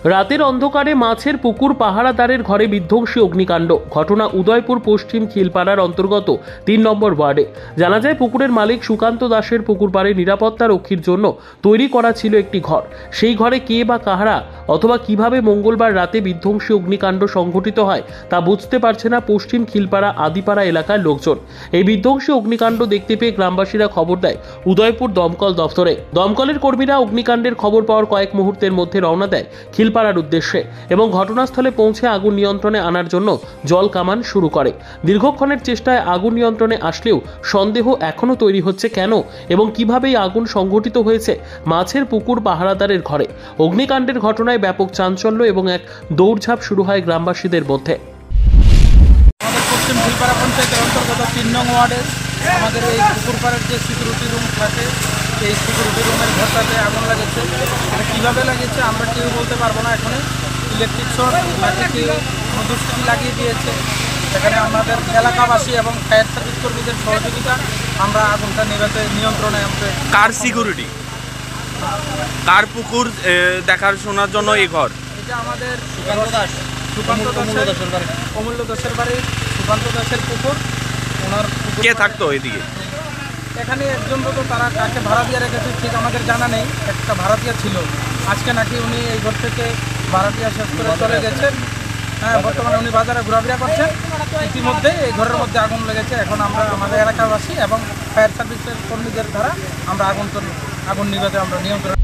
রাতের অন্ধকারে মাছের পুকুর পাহারাদারের ঘরে বিধ্বংসী অগ্নিকাণ্ড। ঘটনা উদয়পুর পশ্চিম খিলপাড়ার অন্তর্গত ৩ নম্বর ওয়ার্ডে। জানা যায়, পুকুরের মালিক সুকান্ত দাসের পুকুর পাড়ে নিরাপত্তা রক্ষীর জন্য তৈরি করা ছিল একটি ঘর। সেই ঘরে কে বা কাহারা অথবা কিভাবে মঙ্গলবার রাতে বিধ্বংসী অগ্নিকাণ্ড সংঘটিত হয় তা বুঝতে পারছে না পশ্চিম খিলপাড়া আদিপাড়া এলাকার লোকজন। এই বিধ্বংসী অগ্নিকাণ্ড দেখতে পেয়ে গ্রামবাসীরা খবর দেয় উদয়পুর দমকল দফতরে। দমকলের কর্মীরা অগ্নিকাণ্ডের খবর পাওয়ার কয়েক মুহূর্তের মধ্যে রওনা দেয় খিলপাড়ার উদ্দেশ্যে এবং ঘটনাস্থলে পৌঁছে আগুন নিয়ন্ত্রণে আনার জন্য জল কামান শুরু করে। দীর্ঘক্ষণের চেষ্টায় আগুন নিয়ন্ত্রণে আসলেও সন্দেহ এখনও তৈরি হচ্ছে কেন এবং কিভাবে এই আগুন সংঘটিত হয়েছে মাছের পুকুর পাহারাদারের ঘরে। অগ্নিকাণ্ডের ঘটনায় ব্যাপক চাঞ্চল্য এবং এক দৌড়ঝাঁপ শুরু হয় গ্রামবাসীদের মধ্যে। আমাদের পশ্চিম খিলপাড়া পঞ্চায়েতের অন্তর্গত ৩ নং ওয়ার্ডে আমাদের এই পুকুর পাড়ের যে সিকিউরিটি রুম থাকে, এই সিকিউরিটি রুমের ঘরটাতে আগুন লাগেছে। এটা কীভাবে লাগেছে আমরা কেউ বলতে পারবো না। এখানে ইলেকট্রিক শর্ট নাকি কেউ দুষ্কৃতি লাগিয়ে দিয়েছে। সেখানে আমাদের এলাকাবাসী এবং ফায়ার সার্ভিস কর্মীদের সহযোগিতা আমরা আগুনটা নিয়ন্ত্রণে আনতে। কার সিকিউরিটি, কার পুকুর দেখাশোনার জন্য এই ঘর? এটা আমাদের অমূল্য দাসের বাড়ি, সুকান্ত দাসের পুকুর। ওনার কে থাকতো এদিকে? এখানে একজন তো তারা কাকে ভাড়া দিয়ে রেখেছে ঠিক আমাদের জানা নেই। একটা ভাড়াটিয়া ছিল, আজকে নাকি উনি এই ঘর থেকে ভাড়াটিয়া শেষ করে চলে গেছেন। হ্যাঁ, বর্তমানে উনি বাজারে ঘোরাফেরা করছেন। ইতিমধ্যে এই ঘরের মধ্যে আগুন লেগেছে। এখন আমরা আমাদের এলাকাবাসী এবং ফায়ার সার্ভিসের কর্মীদের দ্বারা আমরা আগুন নিভাতে আমরা নিয়ন্ত্রণ